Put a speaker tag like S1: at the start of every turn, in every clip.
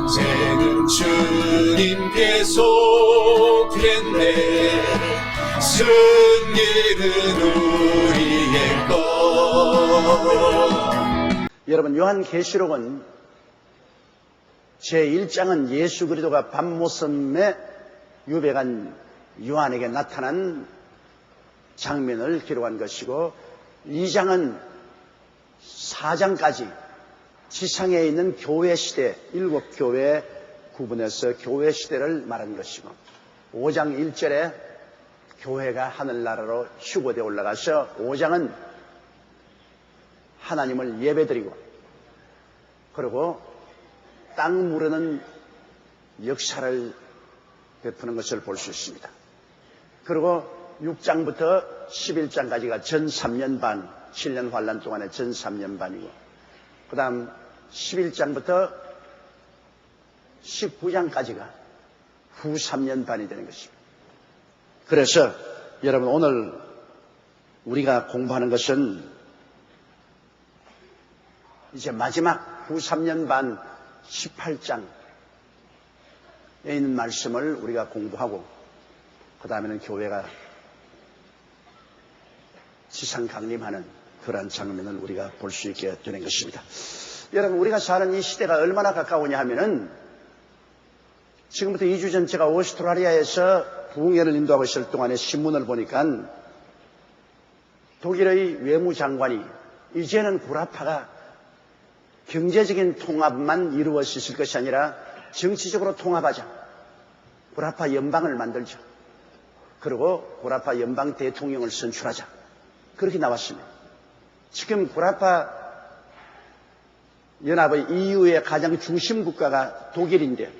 S1: 인생은 주님께서 됐네. 승리는 우리의 것.
S2: 여러분, 요한계시록은 제1장은 예수 그리스도가 밤모섬에 유배간 요한에게 나타난 장면을 기록한 것이고, 2장은 4장까지 지상에 있는 교회 시대, 7교회 구분해서 교회 시대를 말한 것이고, 5장 1절에 교회가 하늘나라로 휴거되어 올라가서 5장은 하나님을 예배드리고, 그리고 땅 무르는 역사를 베푸는 것을 볼 수 있습니다. 그리고 6장부터 11장까지가 전 3년 반, 7년 환란 동안의 전 3년 반이고, 그 다음 11장부터 19장까지가 후 3년 반이 되는 것입니다. 그래서 여러분, 오늘 우리가 공부하는 것은 이제 마지막 후 3년 반 18장에 있는 말씀을 우리가 공부하고, 그 다음에는 교회가 지상 강림하는 그러한 장면을 우리가 볼 수 있게 되는 것입니다. 여러분, 우리가 사는 이 시대가 얼마나 가까우냐 하면은, 지금부터 2주 전 제가 오스트라리아에서 부흥회를 인도하고 있을 동안에 신문을 보니까 독일의 외무장관이 이제는 구라파가 경제적인 통합만 이루어질 수 있을 것이 아니라 정치적으로 통합하자. 구라파 연방을 만들자. 그리고 구라파 연방 대통령을 선출하자. 그렇게 나왔습니다. 지금 구라파 연합의 EU의 가장 중심 국가가 독일인데,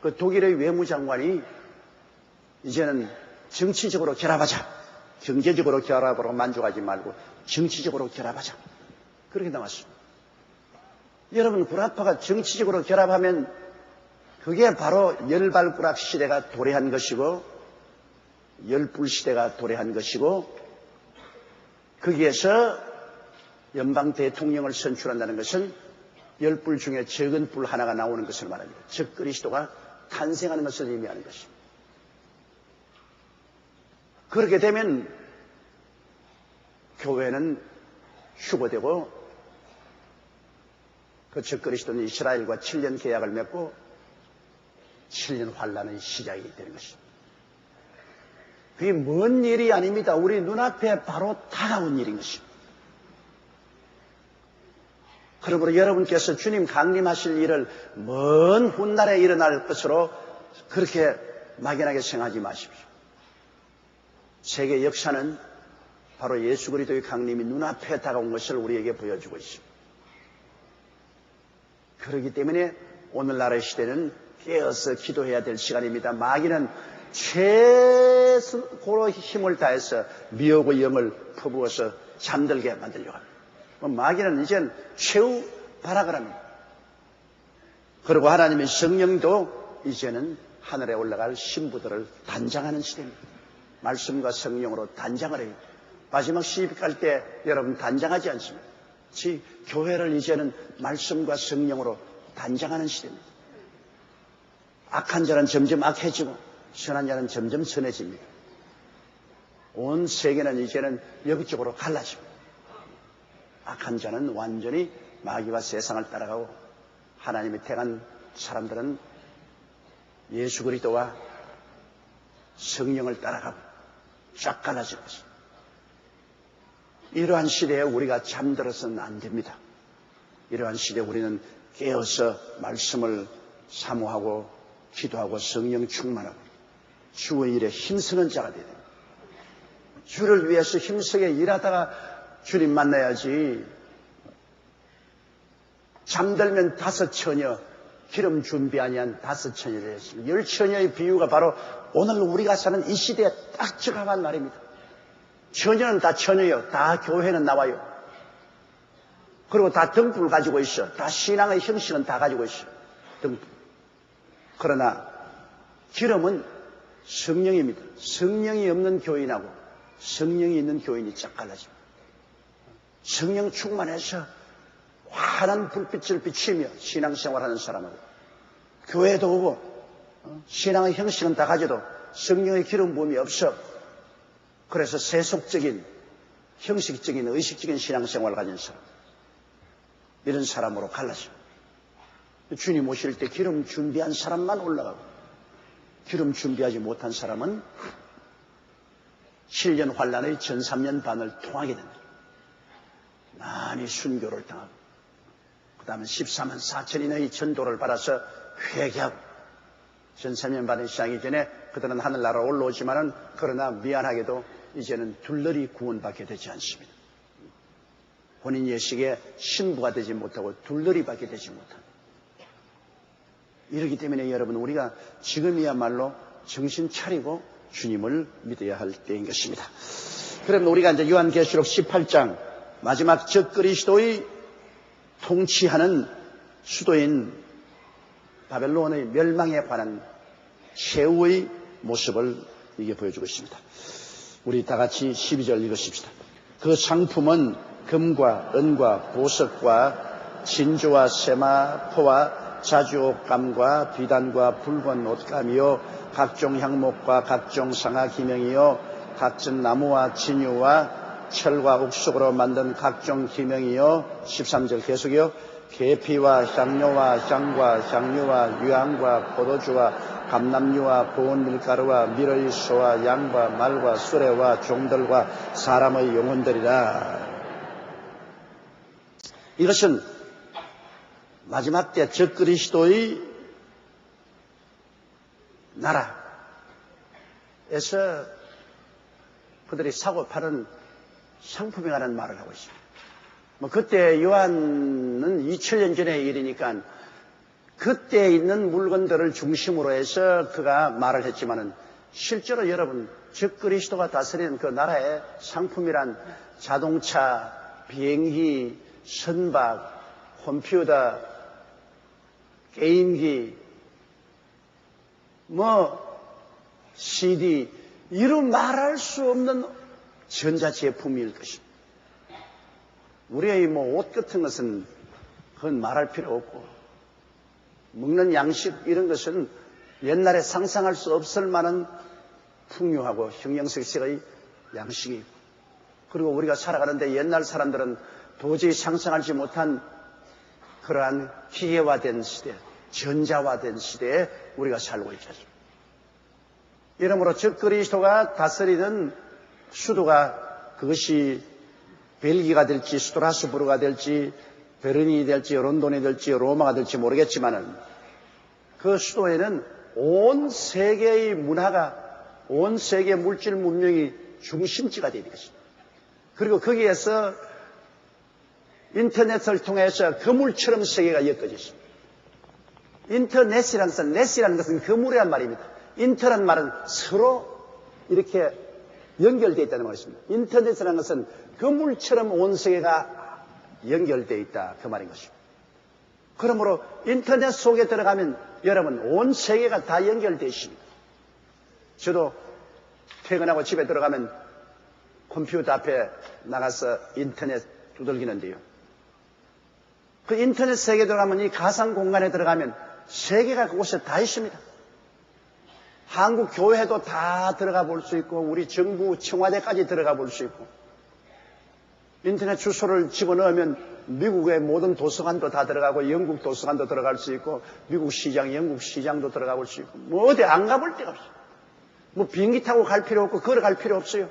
S2: 그 독일의 외무장관이 이제는 정치적으로 결합하자. 경제적으로 결합으로 만족하지 말고 정치적으로 결합하자. 그렇게 나왔습니다. 여러분, 구라파가 정치적으로 결합하면 그게 바로 열발구락 시대가 도래한 것이고, 열불 시대가 도래한 것이고, 거기에서 연방 대통령을 선출한다는 것은 열불 중에 적은 불 하나가 나오는 것을 말합니다. 즉 그리스도가 탄생하는 것을 의미하는 것입니다. 그렇게 되면 교회는 휴거되고, 그 즉 그리스도는 이스라엘과 7년 계약을 맺고 7년 환란의 시작이 되는 것입니다. 그게 먼 일이 아닙니다. 우리 눈앞에 바로 다가온 일인 것입니다. 그러므로 여러분께서 주님 강림하실 일을 먼 훗날에 일어날 것으로 그렇게 막연하게 생각하지 마십시오. 세계 역사는 바로 예수 그리스도의 강림이 눈앞에 다가온 것을 우리에게 보여주고 있습니다. 그렇기 때문에 오늘날의 시대는 깨어서 기도해야 될 시간입니다. 마귀는 최고로 힘을 다해서 미혹의 영을 퍼부어서 잠들게 만들려고 합니다. 마귀는 이젠 최후 발악을 합니다. 그리고 하나님의 성령도 이제는 하늘에 올라갈 신부들을 단장하는 시대입니다. 말씀과 성령으로 단장을 해요. 마지막 시집 갈 때 여러분 단장하지 않습니다. 교회를 이제는 말씀과 성령으로 단장하는 시대입니다. 악한 자는 점점 악해지고 선한 자는 점점 선해집니다. 온 세계는 이제는 영적으로 갈라집니다. 악한 자는 완전히 마귀와 세상을 따라가고, 하나님이 택한 사람들은 예수 그리스도와 성령을 따라가고 쫙 갈라질 것입니다. 이러한 시대에 우리가 잠들어서는 안 됩니다. 이러한 시대에 우리는 깨어서 말씀을 사모하고 기도하고 성령 충만하고 주의 일에 힘쓰는 자가 되야 됩니다. 주를 위해서 힘쓰게 일하다가 주님 만나야지. 잠들면 5처녀, 기름 준비 아니한 5처녀를 했습니다. 10처녀의 비유가 바로 오늘 우리가 사는 이 시대에 딱 적합한 말입니다. 처녀는 다 처녀요. 다 교회는 나와요. 그리고 다 등불 가지고 있어. 다 신앙의 형식은 다 가지고 있어. 등불. 그러나 기름은 성령입니다. 성령이 없는 교인하고 성령이 있는 교인이 쫙 갈라집니다. 성령 충만해서 환한 불빛을 비치며 신앙생활하는 사람하고 교회도 오고 신앙의 형식은 다 가져도 성령의 기름 부음이 없어. 그래서 세속적인 형식적인 의식적인 신앙생활을 가진 사람, 이런 사람으로 갈라져. 주님 오실 때 기름 준비한 사람만 올라가고 기름 준비하지 못한 사람은 7년 환란의 전 3년 반을 통하게 된다. 많이 순교를 당하고 그 다음에 14만 4천인의 전도를 받아서 회개하고 전 3년 반의 시작이 전에 그들은 하늘나라 올라오지만은 그러나 미안하게도 이제는 둘러리 구원받게 되지 않습니다. 본인 예식에 신부가 되지 못하고 둘러리밖에 되지 못합니다. 이렇기 때문에 여러분, 우리가 지금이야말로 정신 차리고 주님을 믿어야 할 때인 것입니다. 그럼 우리가 이제 요한계시록 18장 마지막 적그리스도의 통치하는 수도인 바벨론의 멸망에 관한 최후의 모습을 이게 보여주고 있습니다. 우리 다 같이 12절 읽으십시다. 그 상품은 금과 은과 보석과 진주와 세마포와 자주옥감과 비단과 붉은 옷감이요 각종 향목과 각종 상아 기명이요 각종 나무와 진유와 철과 옥석으로 만든 각종 기명이요 13절 계속이요 계피와 향료와 향과 향유와 유향과 포도주와 감람유와 고운 밀가루와 밀의 소와 양과 말과 수레와 종들과 사람의 영혼들이라. 이것은 마지막 때 적그리스도의 나라에서 그들이 사고 파는 상품이라는 말을 하고 있습니다. 그때 요한은 2000년 전의 일이니까 그때 있는 물건들을 중심으로 해서 그가 말을 했지만은 실제로 여러분, 적그리스도가 다스리는 그 나라의 상품이란 자동차, 비행기, 선박, 컴퓨터, 게임기, CD, 이런 말할 수 없는 전자제품일 것입니다. 우리의 옷 같은 것은 그건 말할 필요 없고, 먹는 양식 이런 것은 옛날에 상상할 수 없을 만한 풍요하고 형형색색의 양식이고, 그리고 우리가 살아가는데 옛날 사람들은 도저히 상상하지 못한 그러한 기계화된 시대, 전자화된 시대에 우리가 살고 있죠. 이러므로 적그리스도가 다스리는 수도가 그것이 벨기가 될지 스트라스부르가 될지 베르린이 될지 런던이 될지 로마가 될지 모르겠지만은 그 수도에는 온 세계의 문화가, 온 세계 물질 문명이 중심지가 되는 것입니다. 그리고 거기에서 인터넷을 통해서 그물처럼 세계가 엮어져 있습니다. 넷이라는 것은 그물이란 말입니다. 인터란 말은 서로 이렇게 연결되어 있다는 말입니다. 인터넷이라는 것은 그물처럼 온 세계가 연결되어 있다, 그 말인 것입니다. 그러므로 인터넷 속에 들어가면 여러분 온 세계가 다 연결되어 있습니다. 저도 퇴근하고 집에 들어가면 컴퓨터 앞에 나가서 인터넷 두들기는데요. 그 인터넷 세계에 들어가면, 이 가상 공간에 들어가면 세계가 그곳에 다 있습니다. 한국 교회도 다 들어가 볼 수 있고, 우리 정부 청와대까지 들어가 볼 수 있고, 인터넷 주소를 집어넣으면 미국의 모든 도서관도 다 들어가고, 영국 도서관도 들어갈 수 있고, 미국 시장, 영국 시장도 들어가 볼 수 있고, 어디 안 가볼 데가 없어요. 비행기 타고 갈 필요 없고 걸어갈 필요 없어요.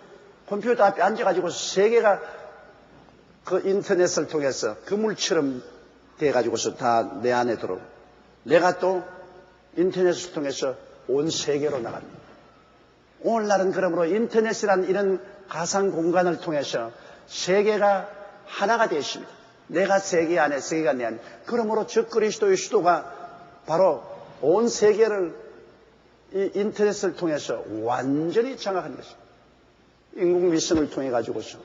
S2: 컴퓨터 앞에 앉아가지고 세계가 그 인터넷을 통해서 그물처럼 돼가지고서 다 내 안에 들어오고, 내가 또 인터넷을 통해서 온 세계로 나갑니다. 오늘날은 그러므로 인터넷이란 이런 가상 공간을 통해서 세계가 하나가 되어 있습니다. 내가 세계 안에, 세계가 내 안에. 그러므로 적그리스도의 수도가 바로 온 세계를 이 인터넷을 통해서 완전히 장악한 것입니다. 인공위성을 통해 가지고서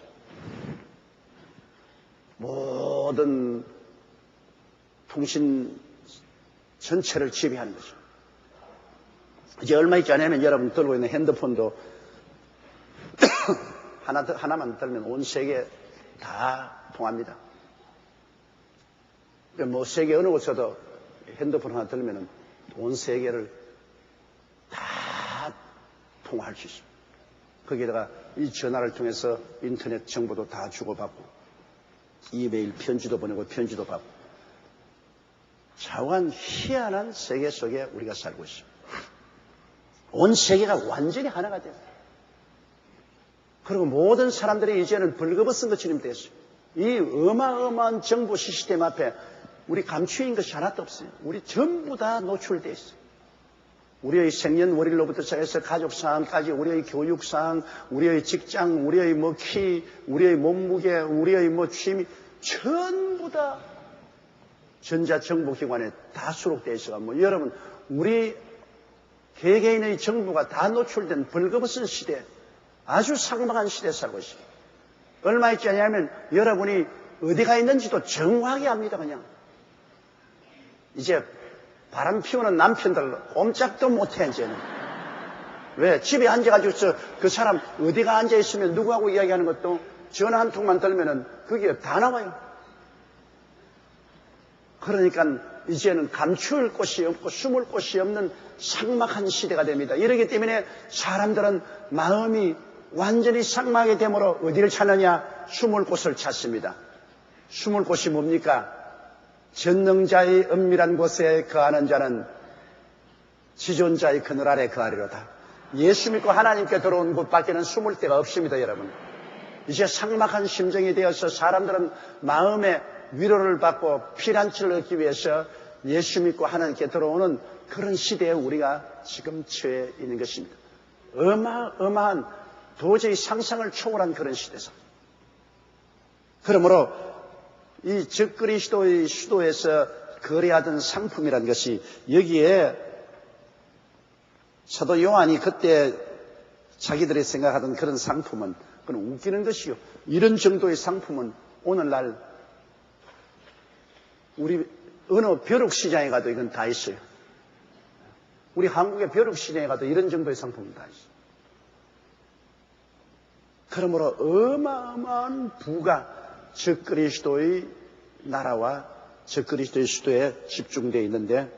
S2: 모든 통신 전체를 지배하는 거죠. 이제 얼마 있지 않으면 여러분 들고 있는 핸드폰도 하나만 들면 온 세계 다 통합니다. 세계 어느 곳에도 핸드폰 하나 들면 온 세계를 다 통화할 수 있습니다. 거기에다가 이 전화를 통해서 인터넷 정보도 다 주고받고 이메일 편지도 보내고 편지도 받고 자우한 희한한 세계 속에 우리가 살고 있습니다. 온 세계가 완전히 하나가 돼요. 그리고 모든 사람들이 이제는 벌거벗은 것처럼 됐어요. 이 어마어마한 정보 시스템 앞에 우리 감추인 것이 하나도 없어요. 우리 전부 다 노출되어 있어요. 우리의 생년월일로부터 시작해서 가족상황까지, 우리의 교육상황, 우리의 직장, 우리의 키, 우리의 몸무게, 우리의 취미, 전부 다 전자정보기관에 다 수록되어 있어요. 여러분, 우리 개개인의 정보가 다 노출된 벌거벗은 시대, 아주 삭막한 시대에 살고 있어요. 얼마 있지 않냐면 여러분이 어디가 있는지도 정확하게 압니다. 그냥 이제 바람 피우는 남편들 꼼짝도 못해 이제는. 왜? 집에 앉아가지고 그 사람 어디가 앉아있으면 누구하고 이야기하는 것도 전화 한 통만 들면은 그게 다 나와요. 그러니까 이제는 감출 곳이 없고 숨을 곳이 없는 삭막한 시대가 됩니다. 이러기 때문에 사람들은 마음이 완전히 삭막하게 되므로 어디를 찾느냐? 숨을 곳을 찾습니다. 숨을 곳이 뭡니까? 전능자의 은밀한 곳에 거하는 자는 지존자의 그늘 아래 거하리로다. 예수 믿고 하나님께 들어온 곳밖에는 숨을 데가 없습니다, 여러분. 이제 삭막한 심정이 되어서 사람들은 마음의 위로를 받고 피난처를 얻기 위해서 예수 믿고 하나님께 들어오는 그런 시대에 우리가 지금 처해 있는 것입니다. 어마어마한 도저히 상상을 초월한 그런 시대에서. 그러므로 이 적그리스도의 수도에서 거래하던 상품이라는 것이 여기에 사도 요한이 그때 자기들이 생각하던 그런 상품은 그건 웃기는 것이요. 이런 정도의 상품은 오늘날 우리 어느 벼룩시장에 가도 이건 다 있어요. 우리 한국의 벼룩시장에 가도 이런 정도의 상품은 다 있어요. 그러므로 어마어마한 부가 적그리스도의 나라와 적그리스도의 수도에 집중되어 있는데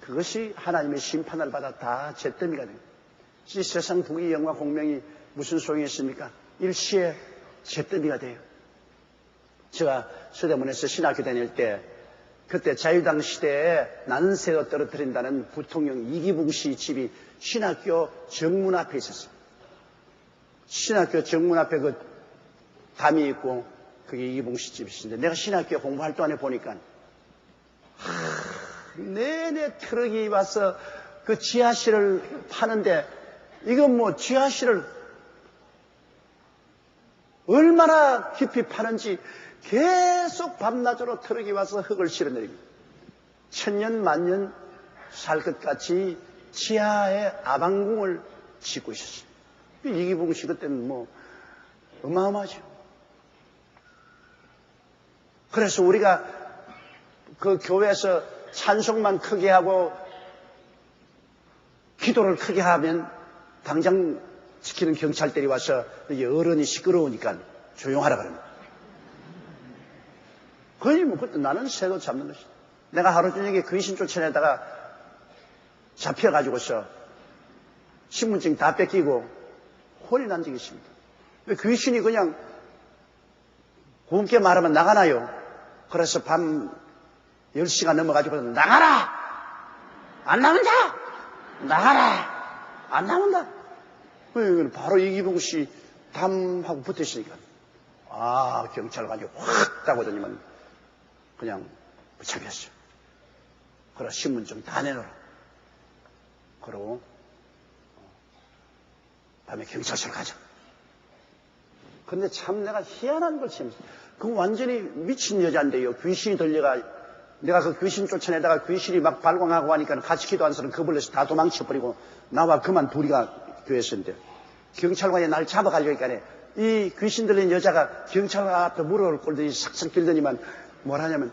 S2: 그것이 하나님의 심판을 받아 다 잿더미가 됩니다. 이 세상 부귀 영화 공명이 무슨 소용이 있습니까? 일시에 잿더미가 돼요. 제가 서대문에서 신학교 다닐 때 그때 자유당 시대에 나는 새도 떨어뜨린다는 부통령 이기붕 씨 집이 신학교 정문 앞에 있었어요. 신학교 정문 앞에 그 담이 있고 그게 이기붕 씨 집이신데 내가 신학교 공부할 동안에 보니까 내내 트럭이 와서 그 지하실을 파는데 이건 지하실을 얼마나 깊이 파는지 계속 밤낮으로 트럭이 와서 흙을 실어내립니다. 천년 만년 살 것 같이 지하에 아방궁을 짓고 있었어요. 이기붕 씨 그때는 어마어마하죠. 그래서 우리가 그 교회에서 찬송만 크게 하고 기도를 크게 하면 당장 지키는 경찰들이 와서 이게 어른이 시끄러우니까 조용하라 그럽니다. 거의 그때 나는 새도 잡는 것이다. 내가 하루 저녁에 귀신 쫓아내다가 잡혀가지고서 신분증 다 뺏기고 혼이 난 적이 있습니다. 귀신이 그냥 곰게 말하면 나가나요? 그래서 밤 10시가 넘어가지고 나가라! 안 나온다! 나가라! 안 나온다! 바로 이기붕 씨 담하고 붙어 있으니까 경찰 가지고 확 따고더니만 그냥 붙잡혔어요. 그래 신분증 다 내놓으라. 그러고 밤에 경찰서로 가자. 근데 참 내가 희한한 걸 생각했어요. 그 완전히 미친 여자인데요. 귀신이 들려가 내가 그 귀신 쫓아내다가 귀신이 막 발광하고 하니까 같이 기도한 사람 그벌레서 다 도망쳐버리고 나와 그만 둘이가 교회에서인데 경찰관이 날 잡아가려니까 이 귀신 들린 여자가 경찰관 앞에 무릎을 꿇더니 싹싹 빌더니만 뭘 하냐면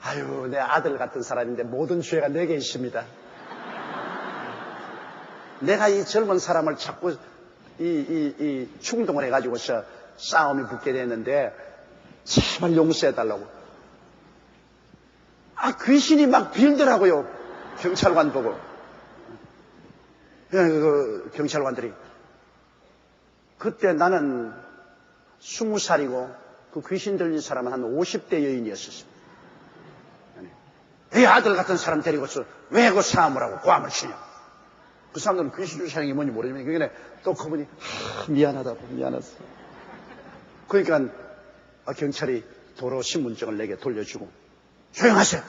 S2: 아유 내 아들 같은 사람인데 모든 죄가 내게 있습니다. 내가 이 젊은 사람을 자꾸 이 충동을 해가지고서 싸움이 붙게 됐는데 제발 용서해달라고. 귀신이 막 빌더라고요. 경찰관 보고, 그 경찰관들이, 그때 나는 20살이고 그 귀신 들린 사람은 한 50대 여인이었었습니다. 이 아들 같은 사람 데리고서 왜 그 사람을 하고 고함을 치냐. 그 사람들은 귀신 주사형이 뭔지 모르지만 그게 또 그분이 미안하다고 미안했어. 그러니까 경찰이 도로 신분증을 내게 돌려주고 조용하세요.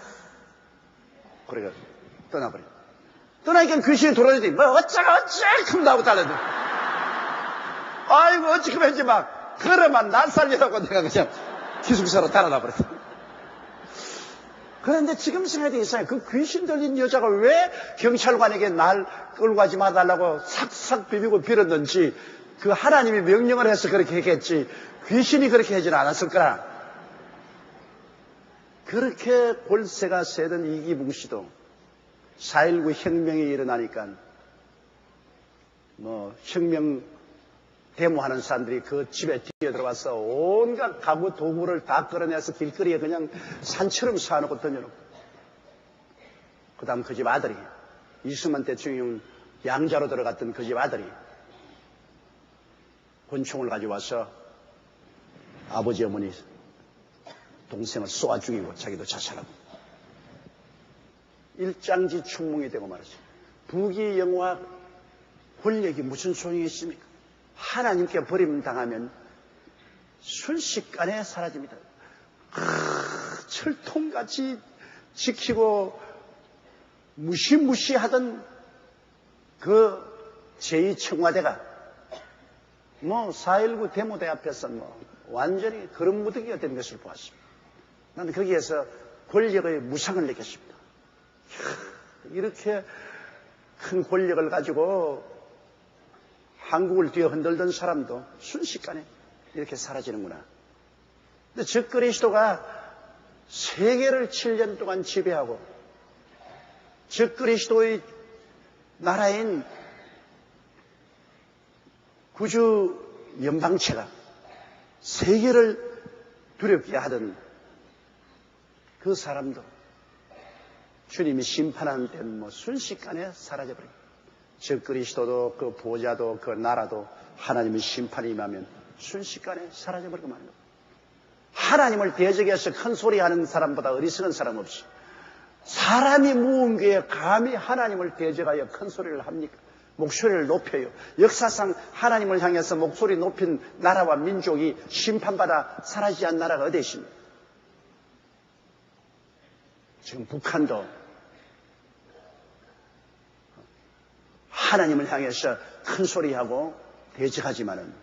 S2: 그래가 떠나버려. 떠나니까 귀신이 돌아오더니 뭐 어쩌고 나하고 달라져. 아이고 어찌 그런지 막 그러면 날 살리라고 내가 그냥 기숙사로 달아나 버렸어. 그런데 지금 생각이 있어요. 그 귀신 들린 여자가 왜 경찰관에게 날 끌고 가지 말아달라고 삭삭 비비고 빌었는지, 그 하나님이 명령을 해서 그렇게 했겠지 귀신이 그렇게 하지는 않았을 거라. 그렇게 골세가 세던 이기붕 씨도 4.19 혁명이 일어나니까 혁명 데모하는 사람들이 그 집에 뛰어들어와서 온갖 가구 도구를 다 끌어내서 길거리에 그냥 산처럼 쌓아놓고 던져놓고, 그 다음 그 집 아들이, 이승만 대통령 양자로 들어갔던 그 집 아들이 권총을 가져와서 아버지 어머니 동생을 쏘아 죽이고 자기도 자살하고 일장지 충몽이 되고 말이죠. 부귀영화 권력이 무슨 소용이 있습니까? 하나님께 버림당하면 순식간에 사라집니다. 철통같이 지키고 무시무시하던 그 제2청와대가 4.19 데모대 앞에서 완전히 거름무더기가 된 것을 보았습니다. 나는 거기에서 권력의 무상을 느꼈습니다. 이렇게 큰 권력을 가지고 한국을 뒤에 흔들던 사람도 순식간에 이렇게 사라지는구나. 근데 적그리스도가 세계를 7년 동안 지배하고 적그리스도의 나라인 구주 연방체가 세계를 두렵게 하던 그 사람도 주님이 심판하는 때는 순식간에 사라져버립니다. 적그리스도도 그 보좌도 그 나라도 하나님의 심판이 임하면 순식간에 사라져버리고 마는 겁니다. 하나님을 대적해서 큰 소리 하는 사람보다 어리석은 사람 없이, 사람이 모은 게 감히 하나님을 대적하여 큰 소리를 합니까? 목소리를 높여요. 역사상 하나님을 향해서 목소리 높인 나라와 민족이 심판받아 사라지지 않은 나라가 어디 있습니까? 지금 북한도 하나님을 향해서 큰 소리하고 대적하지만은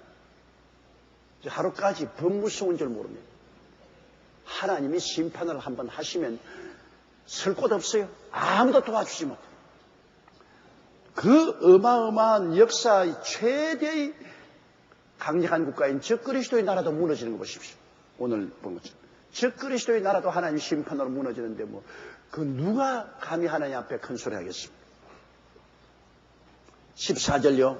S2: 하루까지 더 무서운 줄 모릅니다. 하나님이 심판을 한번 하시면 설 곳 없어요. 아무도 도와주지 못해요. 그 어마어마한 역사의 최대의 강력한 국가인 적그리스도의 나라도 무너지는 거 보십시오. 오늘 본 것처럼 적그리스도의 나라도 하나님 심판으로 무너지는데 그 누가 감히 하나님 앞에 큰 소리 하겠습니까? 14절요.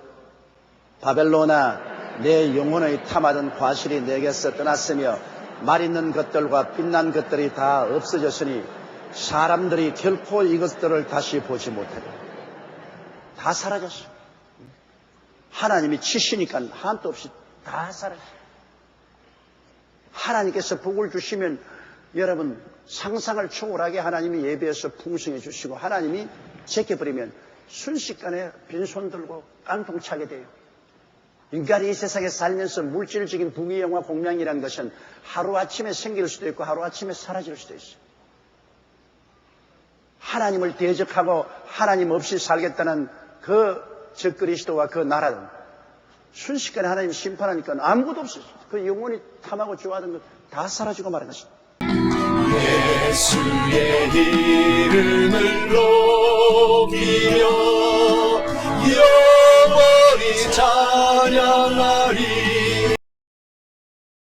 S2: 바벨론아, 내 영혼의 탐하던 과실이 내게서 떠났으며 말 있는 것들과 빛난 것들이 다 없어졌으니 사람들이 결코 이것들을 다시 보지 못하리라. 다 사라졌어. 하나님이 치시니까 한도 없이 다 사라졌어. 하나님께서 복을 주시면 여러분 상상을 초월하게 하나님이 예배에서 풍성해 주시고, 하나님이 제껴버리면 순식간에 빈손 들고 깡통 차게 돼요. 인간이 이 세상에 살면서 물질적인 부귀영화 공명이라는 것은 하루아침에 생길 수도 있고 하루아침에 사라질 수도 있어요. 하나님을 대적하고 하나님 없이 살겠다는 그 적그리스도와 그 나라는 순식간에 하나님 심판하니까 아무것도 없어요. 그 영혼이 탐하고 좋아하던 것 다 사라지고 마는 것입니다.
S1: 예수의 이름을 높이며 영원히 찬양하리.